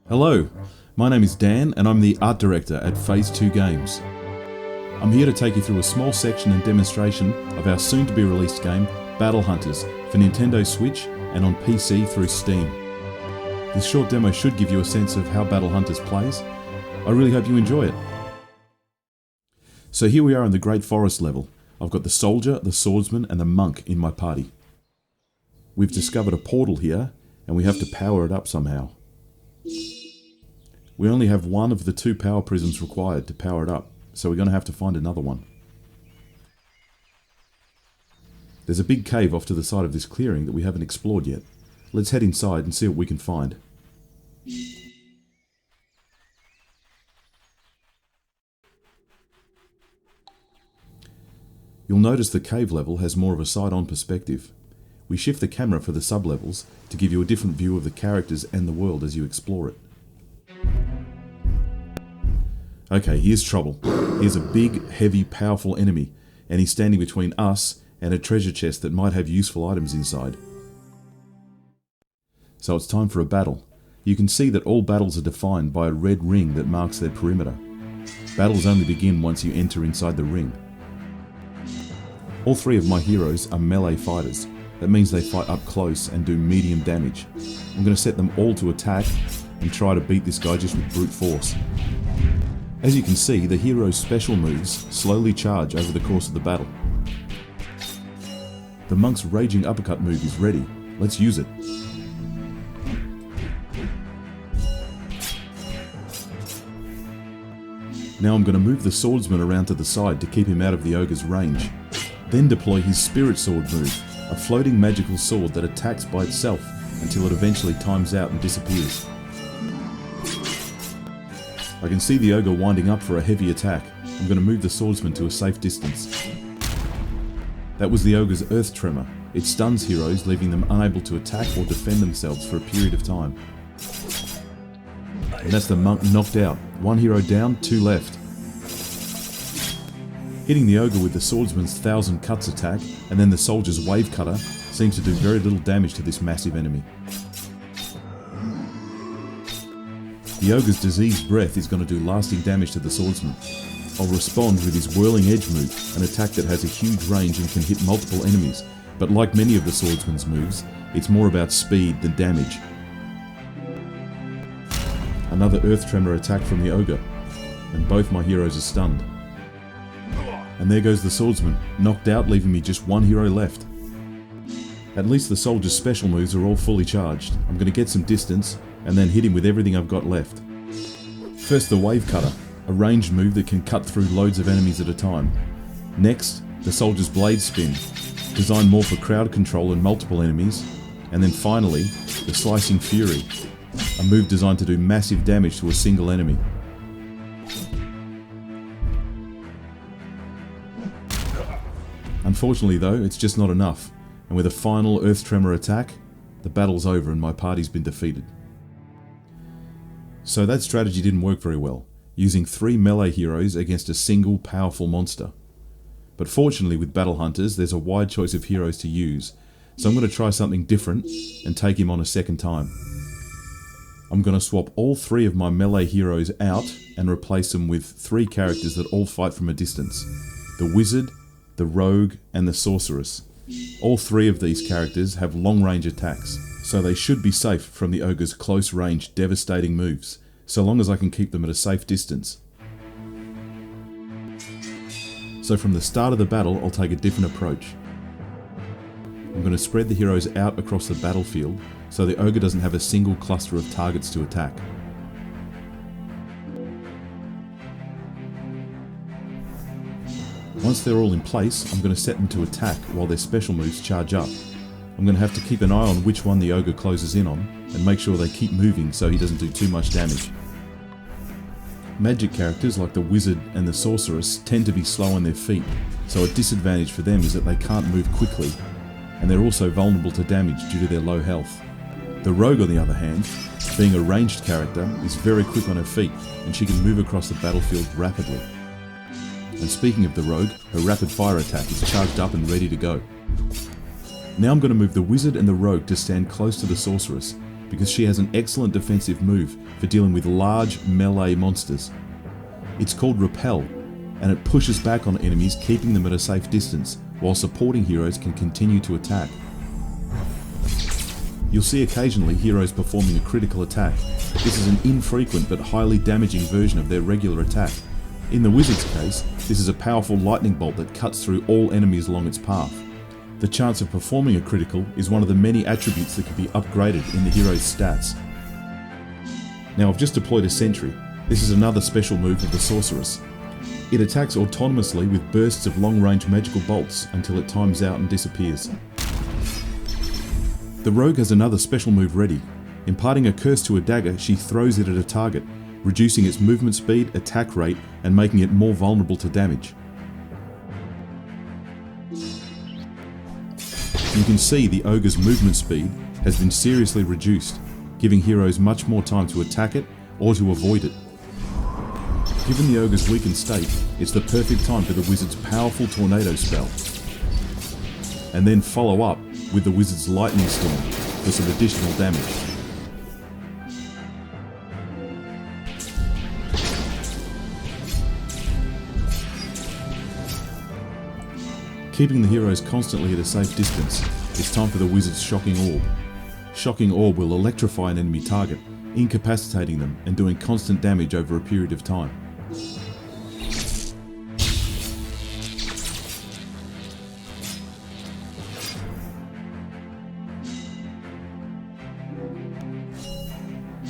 Hello, my name is Dan and I'm the art director at Phase 2 Games. I'm here to take you through a small section and demonstration of our soon to be released game Battle Hunters for Nintendo Switch and on PC through Steam. This short demo should give you a sense of how Battle Hunters plays. I really hope you enjoy it. So here we are in the Great Forest level. I've got the soldier, the swordsman and the monk in my party. We've discovered a portal here and we have to power it up somehow. We only have one of the 2 power prisms required to power it up, so we're going to have to find another one. There's a big cave off to the side of this clearing that we haven't explored yet. Let's head inside and see what we can find. You'll notice the cave level has more of a side-on perspective. We shift the camera for the sub-levels to give you a different view of the characters and the world as you explore it. Okay, here's trouble. Here's a big, heavy, powerful enemy, and he's standing between us and a treasure chest that might have useful items inside. So it's time for a battle. You can see that all battles are defined by a red ring that marks their perimeter. Battles only begin once you enter inside the ring. All 3 of my heroes are melee fighters. That means they fight up close and do medium damage. I'm going to set them all to attack and try to beat this guy just with brute force. As you can see, the hero's special moves slowly charge over the course of the battle. The monk's raging uppercut move is ready. Let's use it. Now I'm going to move the swordsman around to the side to keep him out of the ogre's range. Then deploy his spirit sword move, a floating magical sword that attacks by itself until it eventually times out and disappears. I can see the ogre winding up for a heavy attack. I'm going to move the swordsman to a safe distance. That was the ogre's earth tremor. It stuns heroes, leaving them unable to attack or defend themselves for a period of time. And that's the monk knocked out. 1 hero down, 2 left. Hitting the ogre with the swordsman's 1000 cuts attack and then the soldier's wave cutter seems to do very little damage to this massive enemy. The ogre's diseased breath is going to do lasting damage to the swordsman. I'll respond with his whirling edge move, an attack that has a huge range and can hit multiple enemies, but like many of the swordsman's moves, it's more about speed than damage. Another earth tremor attack from the ogre, and both my heroes are stunned. And there goes the swordsman, knocked out, leaving me just 1 hero left. At least the soldier's special moves are all fully charged. I'm going to get some distance and then hit him with everything I've got left. First the wave cutter, a ranged move that can cut through loads of enemies at a time. Next, the soldier's blade spin, designed more for crowd control and multiple enemies. And then finally, the slicing fury, a move designed to do massive damage to a single enemy. Unfortunately though, it's just not enough, and with a final earth tremor attack, the battle's over and my party's been defeated. So that strategy didn't work very well, using 3 melee heroes against a single powerful monster. But fortunately with Battle Hunters, there's a wide choice of heroes to use, so I'm going to try something different and take him on a second time. I'm going to swap all 3 of my melee heroes out and replace them with 3 characters that all fight from a distance. The wizard, the rogue and the sorceress. All 3 of these characters have long range attacks, so they should be safe from the ogre's close range devastating moves, so long as I can keep them at a safe distance. So from the start of the battle I'll take a different approach. I'm going to spread the heroes out across the battlefield so the ogre doesn't have a single cluster of targets to attack. Once they're all in place, I'm going to set them to attack while their special moves charge up. I'm going to have to keep an eye on which one the ogre closes in on and make sure they keep moving so he doesn't do too much damage. Magic characters like the wizard and the sorceress tend to be slow on their feet, so a disadvantage for them is that they can't move quickly, and they're also vulnerable to damage due to their low health. The rogue on the other hand, being a ranged character, is very quick on her feet and she can move across the battlefield rapidly. And speaking of the rogue, her rapid fire attack is charged up and ready to go. Now I'm going to move the wizard and the rogue to stand close to the sorceress because she has an excellent defensive move for dealing with large melee monsters. It's called Repel, and it pushes back on enemies, keeping them at a safe distance, while supporting heroes can continue to attack. You'll see occasionally heroes performing a critical attack. This is an infrequent but highly damaging version of their regular attack. In the wizard's case, this is a powerful lightning bolt that cuts through all enemies along its path. The chance of performing a critical is one of the many attributes that can be upgraded in the hero's stats. Now I've just deployed a sentry. This is another special move of the sorceress. It attacks autonomously with bursts of long-range magical bolts until it times out and disappears. The rogue has another special move ready. Imparting a curse to a dagger, she throws it at a target, reducing its movement speed, attack rate, and making it more vulnerable to damage. You can see the ogre's movement speed has been seriously reduced, giving heroes much more time to attack it or to avoid it. Given the ogre's weakened state, it's the perfect time for the wizard's powerful tornado spell. And then follow up with the wizard's lightning storm for some additional damage. Keeping the heroes constantly at a safe distance, it's time for the wizard's Shocking Orb. Shocking Orb will electrify an enemy target, incapacitating them and doing constant damage over a period of time.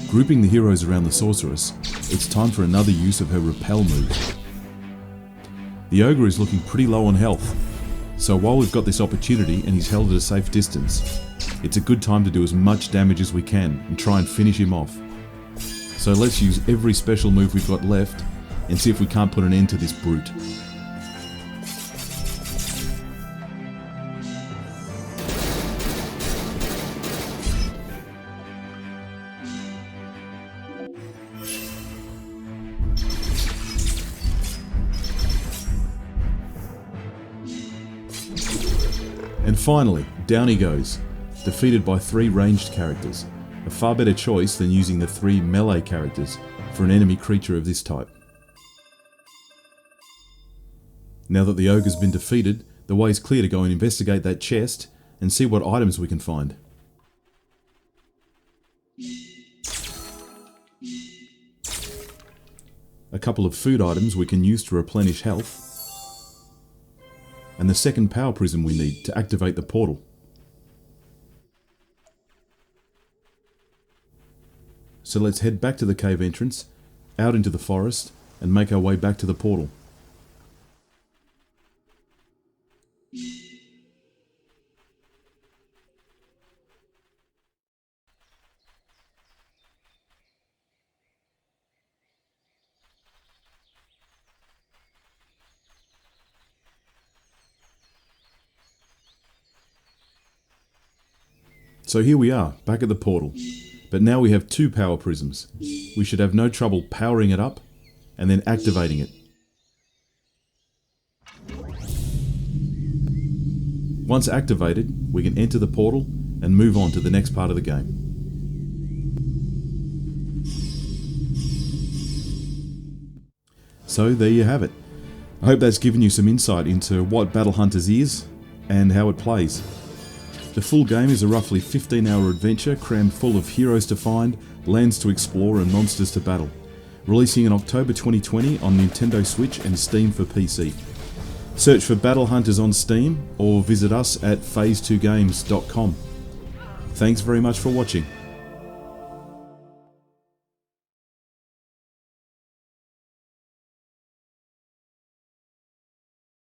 Grouping the heroes around the sorceress, it's time for another use of her Repel move. The ogre is looking pretty low on health, so while we've got this opportunity and he's held at a safe distance, it's a good time to do as much damage as we can and try and finish him off. So let's use every special move we've got left and see if we can't put an end to this brute. And finally, down he goes, defeated by 3 ranged characters, a far better choice than using the 3 melee characters for an enemy creature of this type. Now that the ogre's been defeated, the way is clear to go and investigate that chest and see what items we can find. A couple of food items we can use to replenish health, and the second power prism we need to activate the portal. So let's head back to the cave entrance, out into the forest, and make our way back to the portal. So here we are, back at the portal, but now we have 2 power prisms. We should have no trouble powering it up and then activating it. Once activated, we can enter the portal and move on to the next part of the game. So there you have it. I hope that's given you some insight into what Battle Hunters is and how it plays. The full game is a roughly 15-hour adventure crammed full of heroes to find, lands to explore and monsters to battle. Releasing in October 2020 on Nintendo Switch and Steam for PC. Search for Battle Hunters on Steam or visit us at phase2games.com. Thanks very much for watching.